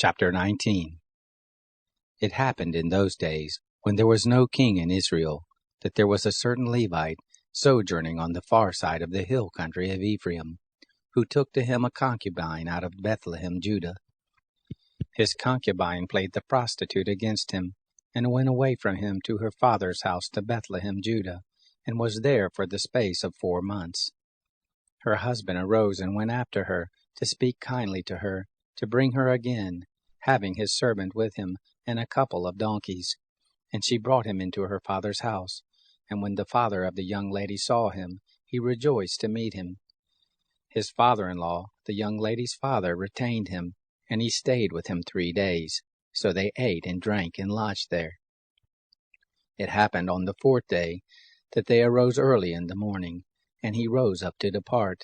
Chapter 19. It happened in those days, when there was no king in Israel, that there was a certain Levite sojourning on the far side of the hill country of Ephraim, who took to him a concubine out of Bethlehem, Judah. His concubine played the prostitute against him, and went away from him to her father's house to Bethlehem, Judah, and was there for the space of 4 months. Her husband arose and went after her, to speak kindly to her, to bring her again, having his servant with him, and a couple of donkeys. And she brought him into her father's house. And when the father of the young lady saw him, he rejoiced to meet him. His father-in-law, the young lady's father, retained him, and he stayed with him 3 days. So they ate and drank and lodged there. It happened on the 4th day, that they arose early in the morning, and he rose up to depart.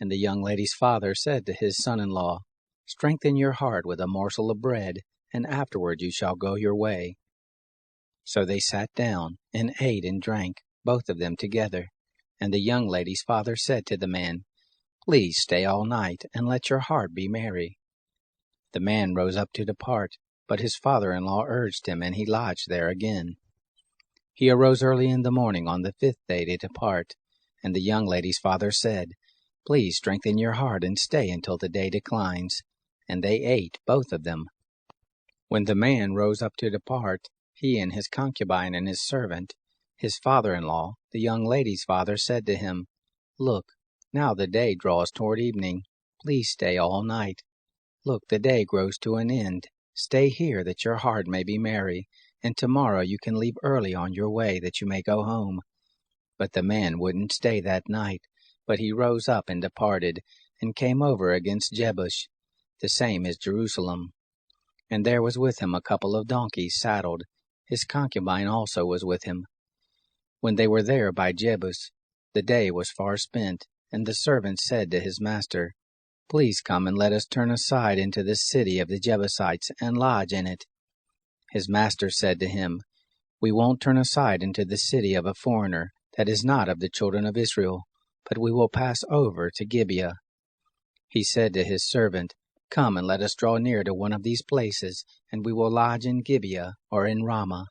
And the young lady's father said to his son-in-law, "Strengthen your heart with a morsel of bread, and afterward you shall go your way." So they sat down, and ate and drank, both of them together. And the young lady's father said to the man, "Please stay all night, and let your heart be merry." The man rose up to depart, but his father-in-law urged him, and he lodged there again. He arose early in the morning on the 5th day to depart, and the young lady's father said, "Please strengthen your heart, and stay until the day declines." And they ate, both of them. When the man rose up to depart, he and his concubine and his servant, his father-in-law, the young lady's father, said to him, "Look, now the day draws toward evening. Please stay all night. Look, the day grows to an end. Stay here, that your heart may be merry, and tomorrow you can leave early on your way, that you may go home." But the man wouldn't stay that night, but he rose up and departed, and came over against Jebush, the same is Jerusalem. And there was with him a couple of donkeys saddled. His concubine also was with him. When they were there by Jebus, the day was far spent, and the servant said to his master, "Please come and let us turn aside into the city of the Jebusites, and lodge in it." His master said to him, "We won't turn aside into the city of a foreigner that is not of the children of Israel, but we will pass over to Gibeah." He said to his servant, "Come and let us draw near to one of these places, and we will lodge in Gibeah or in Ramah."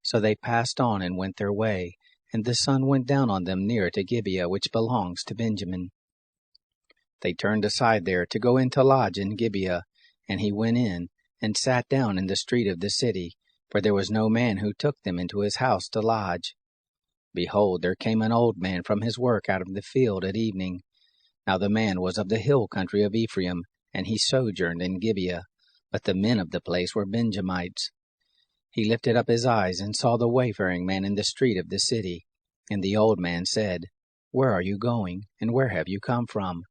So they passed on and went their way, and the sun went down on them near to Gibeah, which belongs to Benjamin. They turned aside there to go in to lodge in Gibeah, and he went in, and sat down in the street of the city, for there was no man who took them into his house to lodge. Behold, there came an old man from his work out of the field at evening. Now the man was of the hill country of Ephraim, and he sojourned in Gibeah, but the men of the place were Benjamites. He lifted up his eyes, and saw the wayfaring man in the street of the city. And the old man said, "Where are you going, and where have you come from?"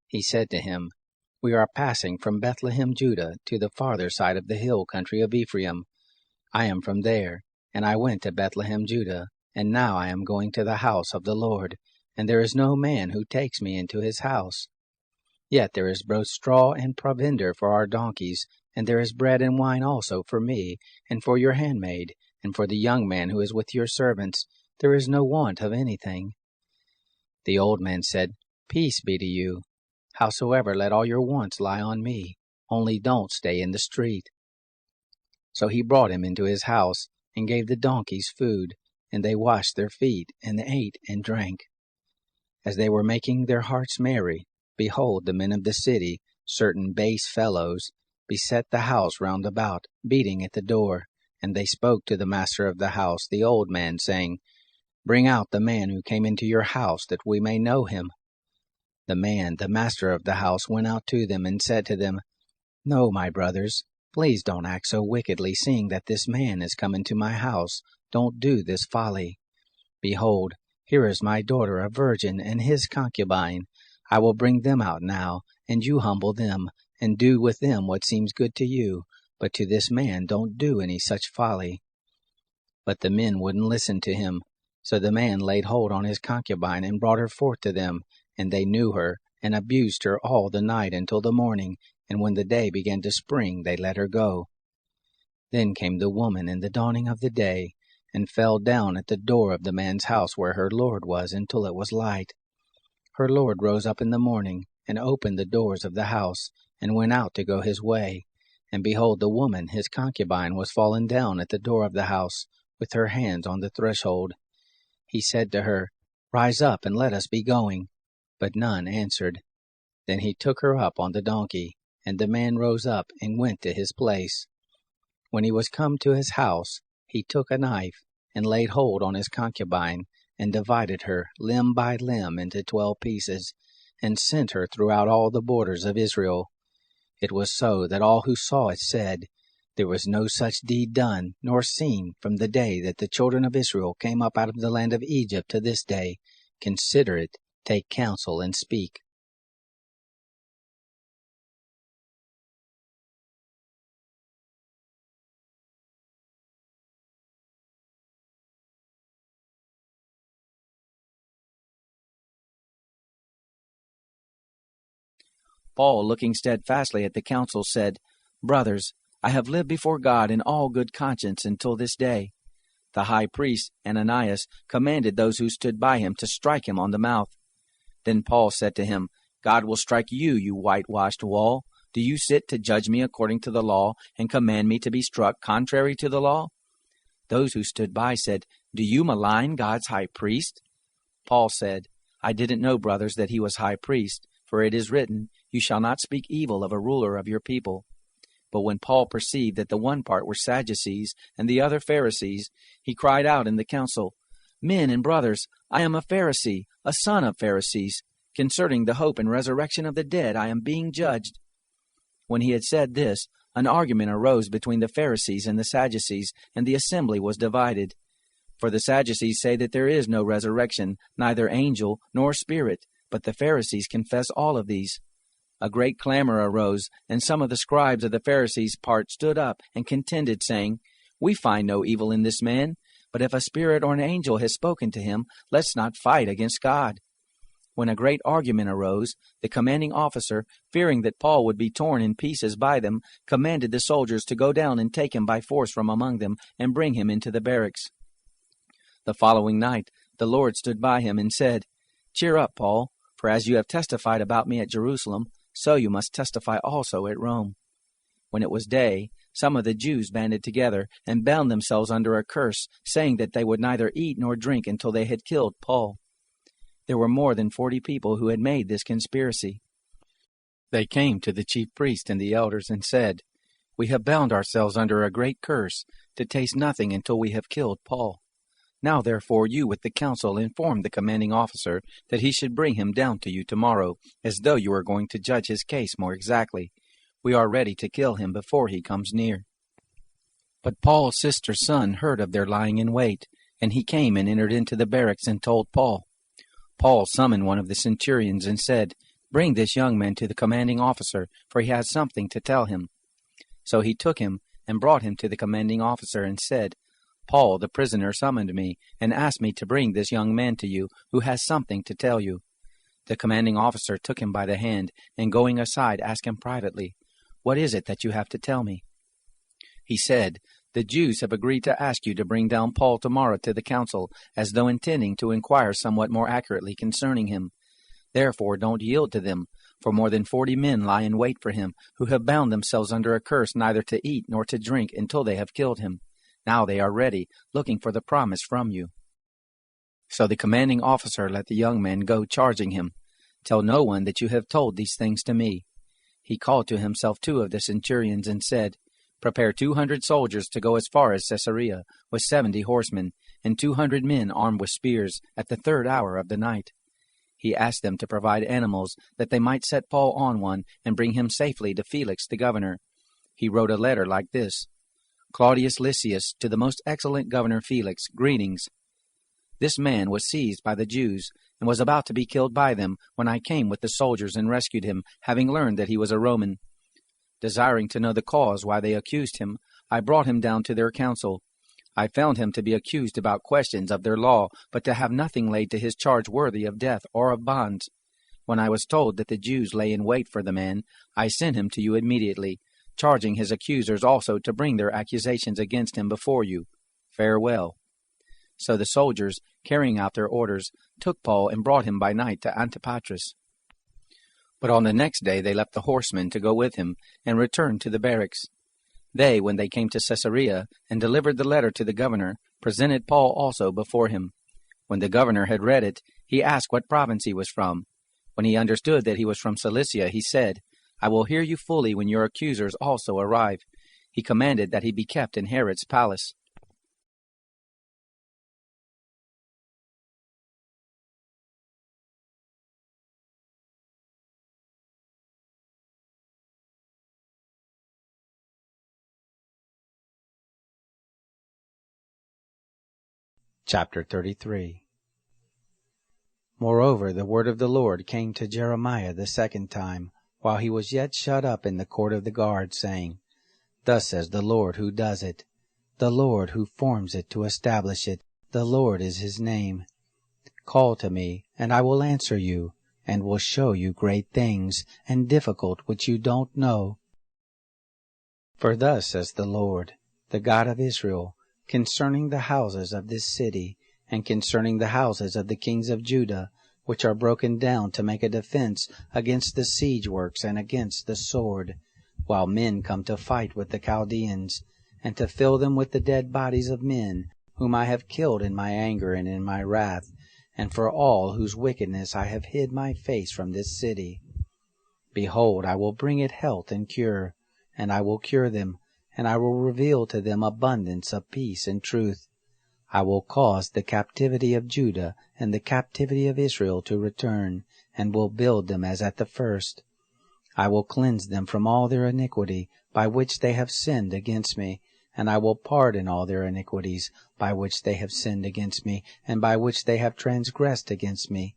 He said to him, "We are passing from Bethlehem, Judah, to the farther side of the hill country of Ephraim. I am from there, and I went to Bethlehem, Judah, and now I am going to the house of the Lord, and there is no man who takes me into his house. Yet there is both straw and provender for our donkeys, and there is bread and wine also for me, and for your handmaid, and for the young man who is with your servants. There is no want of anything." The old man said, "Peace be to you. Howsoever, let all your wants lie on me, only don't stay in the street." So he brought him into his house, and gave the donkeys food, and they washed their feet, and ate and drank. As they were making their hearts merry, behold, the men of the city, certain base fellows, beset the house round about, beating at the door. And they spoke to the master of the house, the old man, saying, "Bring out the man who came into your house, that we may know him." The man, the master of the house, went out to them, and said to them, "No, my brothers, please don't act so wickedly, seeing that this man is come into my house. Don't do this folly. Behold, here is my daughter, a virgin, and his concubine. I will bring them out now, and you humble them, and do with them what seems good to you, but to this man don't do any such folly." But the men wouldn't listen to him. So the man laid hold on his concubine, and brought her forth to them, and they knew her, and abused her all the night until the morning, and when the day began to spring, they let her go. Then came the woman in the dawning of the day, and fell down at the door of the man's house where her lord was, until it was light. Her lord rose up in the morning, and opened the doors of the house, and went out to go his way. And behold, the woman, his concubine, was fallen down at the door of the house, with her hands on the threshold. He said to her, Rise up, and let us be going. But none answered. Then he took her up on the donkey, and the man rose up and went to his place. When he was come to his house, he took a knife, and laid hold on his concubine, and divided her limb by limb into 12 pieces, and sent her throughout all the borders of Israel. It was so that all who saw it said, There was no such deed done, nor seen, from the day that the children of Israel came up out of the land of Egypt to this day. Consider it, take counsel, and speak. Paul, looking steadfastly at the council, said, Brothers, I have lived before God in all good conscience until this day. The high priest, Ananias, commanded those who stood by him to strike him on the mouth. Then Paul said to him, God will strike you, you whitewashed wall. Do you sit to judge me according to the law, and command me to be struck contrary to the law? Those who stood by said, Do you malign God's high priest? Paul said, I didn't know, brothers, that he was high priest, for it is written, You shall not speak evil of a ruler of your people. But when Paul perceived that the one part were Sadducees and the other Pharisees, he cried out in the council, Men and brothers, I am a Pharisee, a son of Pharisees. Concerning the hope and resurrection of the dead I am being judged. When he had said this, an argument arose between the Pharisees and the Sadducees, and the assembly was divided. For the Sadducees say that there is no resurrection, neither angel nor spirit, but the Pharisees confess all of these. A great clamor arose, and some of the scribes of the Pharisees' part stood up and contended, saying, We find no evil in this man, but if a spirit or an angel has spoken to him, let's not fight against God. When a great argument arose, the commanding officer, fearing that Paul would be torn in pieces by them, commanded the soldiers to go down and take him by force from among them and bring him into the barracks. The following night the Lord stood by him and said, Cheer up, Paul, for as you have testified about me at Jerusalem, so you must testify also at Rome. When it was day, some of the Jews banded together and bound themselves under a curse, saying that they would neither eat nor drink until they had killed Paul. There were more than 40 people who had made this conspiracy. They came to the chief priest and the elders and said, We have bound ourselves under a great curse, to taste nothing until we have killed Paul. Now therefore you with the council inform the commanding officer that he should bring him down to you tomorrow, as though you were going to judge his case more exactly. We are ready to kill him before he comes near. But Paul's sister's son heard of their lying in wait, and he came and entered into the barracks and told Paul. Paul summoned one of the centurions and said, Bring this young man to the commanding officer, for he has something to tell him. So he took him and brought him to the commanding officer and said, Paul, the prisoner, summoned me and asked me to bring this young man to you, who has something to tell you. The commanding officer took him by the hand, and going aside asked him privately, What is it that you have to tell me? He said, The Jews have agreed to ask you to bring down Paul tomorrow to the council, as though intending to inquire somewhat more accurately concerning him. Therefore don't yield to them, for more than 40 men lie in wait for him, who have bound themselves under a curse neither to eat nor to drink until they have killed him. Now they are ready, looking for the promise from you. So the commanding officer let the young man go, charging him, Tell no one that you have told these things to me. He called to himself 2 of the centurions and said, Prepare 200 soldiers to go as far as Caesarea, with 70 horsemen, and 200 men armed with spears, at the 3rd hour of the night. He asked them to provide animals, that they might set Paul on one, and bring him safely to Felix the governor. He wrote a letter like this, Claudius Lysias, to the most excellent governor Felix, greetings. This man was seized by the Jews, and was about to be killed by them, when I came with the soldiers and rescued him, having learned that he was a Roman. Desiring to know the cause why they accused him, I brought him down to their council. I found him to be accused about questions of their law, but to have nothing laid to his charge worthy of death or of bonds. When I was told that the Jews lay in wait for the man, I sent him to you immediately, charging his accusers also to bring their accusations against him before you. Farewell. So the soldiers, carrying out their orders, took Paul and brought him by night to Antipatris. But on the next day they left the horsemen to go with him, and returned to the barracks. They, when they came to Caesarea, and delivered the letter to the governor, presented Paul also before him. When the governor had read it, he asked what province he was from. When he understood that he was from Cilicia, he said, I will hear you fully when your accusers also arrive. He commanded that he be kept in Herod's palace. Chapter 33. Moreover, the word of the Lord came to Jeremiah the second time, while he was yet shut up in the court of the guard, saying, Thus says the Lord who does it, the Lord who forms it to establish it, the Lord is his name. Call to me, and I will answer you, and will show you great things, and difficult which you don't know. For thus says the Lord, the God of Israel, concerning the houses of this city, and concerning the houses of the kings of Judah, which are broken down to make a defense against the siege works and against the sword, while men come to fight with the Chaldeans, and to fill them with the dead bodies of men, whom I have killed in my anger and in my wrath, and for all whose wickedness I have hid my face from this city. Behold, I will bring it health and cure, and I will cure them, and I will reveal to them abundance of peace and truth. I will cause the captivity of Judah and the captivity of Israel to return, and will build them as at the first. I will cleanse them from all their iniquity, by which they have sinned against me, and I will pardon all their iniquities, by which they have sinned against me, and by which they have transgressed against me.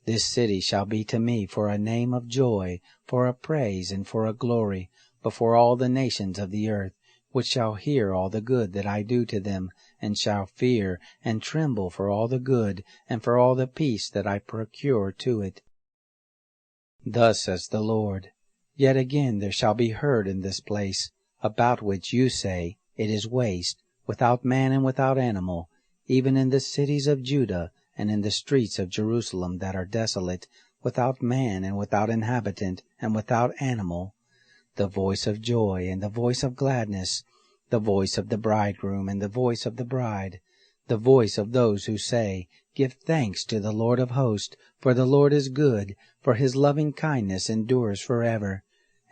This city shall be to me for a name of joy, for a praise, and for a glory, before all the nations of the earth, which shall hear all the good that I do to them, and shall fear and tremble for all the good, and for all the peace that I procure to it. Thus says the Lord, Yet again there shall be heard in this place, about which you say, It is waste, without man and without animal, even in the cities of Judah, and in the streets of Jerusalem that are desolate, without man and without inhabitant, and without animal, the voice of joy and the voice of gladness, the voice of the bridegroom and the voice of the bride, the voice of those who say, Give thanks to the Lord of hosts, for the Lord is good, for his loving kindness endures forever,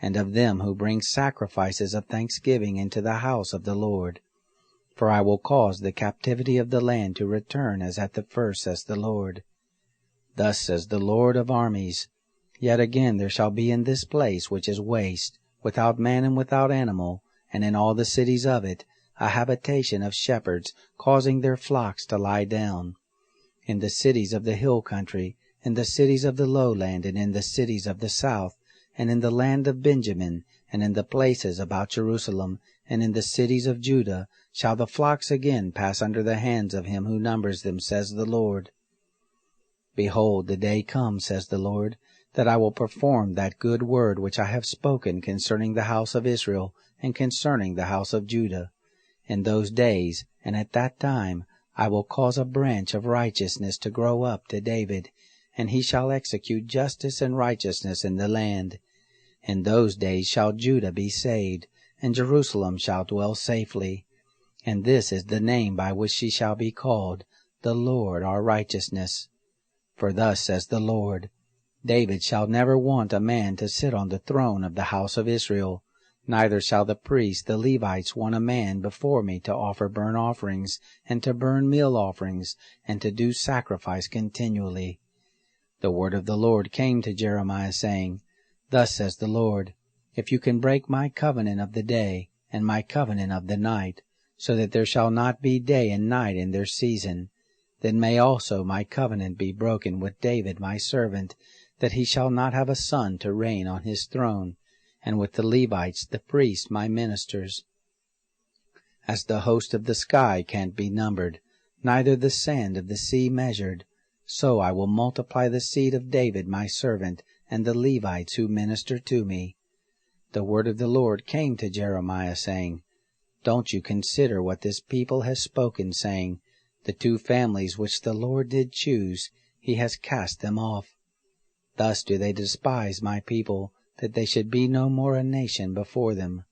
and of them who bring sacrifices of thanksgiving into the house of the Lord. For I will cause the captivity of the land to return as at the first, says the Lord. Thus says the Lord of armies, Yet again there shall be in this place which is waste, without man and without animal, and in all the cities of it, a habitation of shepherds, causing their flocks to lie down. In the cities of the hill country, in the cities of the lowland, and in the cities of the south, and in the land of Benjamin, and in the places about Jerusalem, and in the cities of Judah, shall the flocks again pass under the hands of him who numbers them, says the Lord. Behold, the day comes, says the Lord, that I will perform that good word which I have spoken concerning the house of Israel, and concerning the house of Judah. In those days, and at that time, I will cause a branch of righteousness to grow up to David, and he shall execute justice and righteousness in the land. In those days shall Judah be saved, and Jerusalem shall dwell safely. And this is the name by which she shall be called, the Lord our righteousness. For thus says the Lord, David shall never want a man to sit on the throne of the house of Israel, neither shall the priests, the Levites, want a man before me to offer burnt offerings, and to burn meal offerings, and to do sacrifice continually. The word of the Lord came to Jeremiah, saying, Thus says the Lord, If you can break my covenant of the day, and my covenant of the night, so that there shall not be day and night in their season, then may also my covenant be broken with David my servant, that he shall not have a son to reign on his throne, and with the Levites the priests my ministers. As the host of the sky can't be numbered, neither the sand of the sea measured, so I will multiply the seed of David my servant, and the Levites who minister to me. The word of the Lord came to Jeremiah, saying, Don't you consider what this people has spoken, saying, The two families which the Lord did choose, he has cast them off. Thus do they despise my people, that they should be no more a nation before them.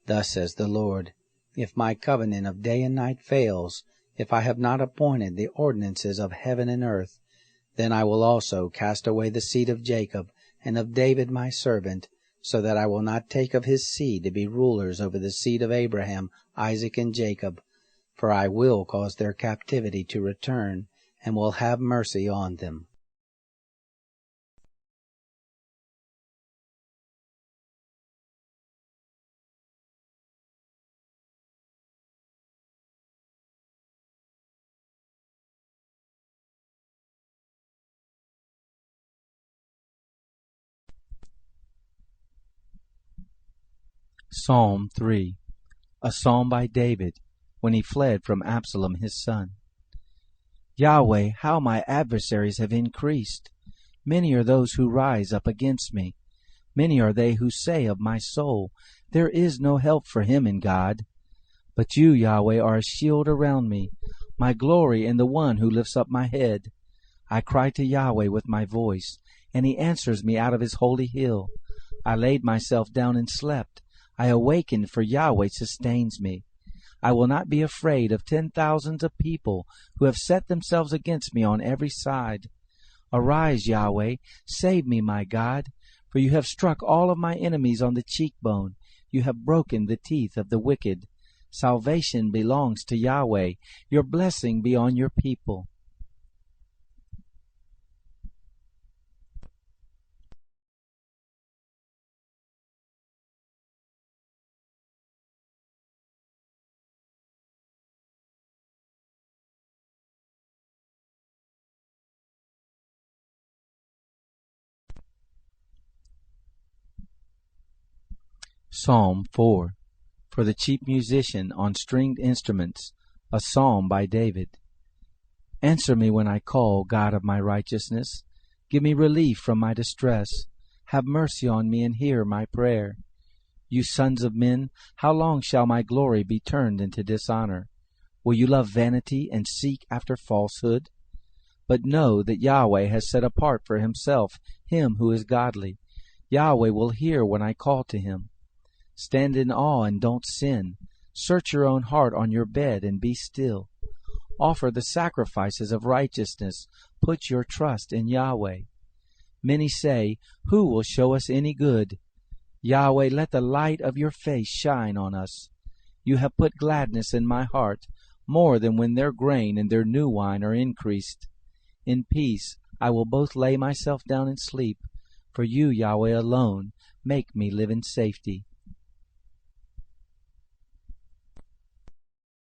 Thus says the Lord, if my covenant of day and night fails, if I have not appointed the ordinances of heaven and earth, then I will also cast away the seed of Jacob and of David my servant, so that I will not take of his seed to be rulers over the seed of Abraham, Isaac, and Jacob, for I will cause their captivity to return, and will have mercy on them. Psalm 3. A psalm by David, when he fled from Absalom his son. Yahweh, how my adversaries have increased! Many are those who rise up against me. Many are they who say of my soul, there is no help for him in God. But you, Yahweh, are a shield around me, my glory and the one who lifts up my head. I cry to Yahweh with my voice, and he answers me out of his holy hill. I laid myself down and slept. I awakened, for Yahweh sustains me. I will not be afraid of 10,000s of people who have set themselves against me on every side. Arise, Yahweh, save me, my God, for you have struck all of my enemies on the cheekbone. You have broken the teeth of the wicked. Salvation belongs to Yahweh. Your blessing be on your people. Psalm 4. For the chief musician on stringed instruments, a psalm by David. Answer me when I call, God of my righteousness. Give me relief from my distress. Have mercy on me and hear my prayer. You sons of men, how long shall my glory be turned into dishonor? Will you love vanity and seek after falsehood? But know that Yahweh has set apart for himself him who is godly. Yahweh will hear when I call to him. Stand in awe and don't sin. Search your own heart on your bed and be still. Offer the sacrifices of righteousness. Put your trust in Yahweh. Many say, who will show us any good? Yahweh, let the light of your face shine on us. You have put gladness in my heart, more than when their grain and their new wine are increased. In peace I will both lay myself down and sleep, for you, Yahweh, alone make me live in safety.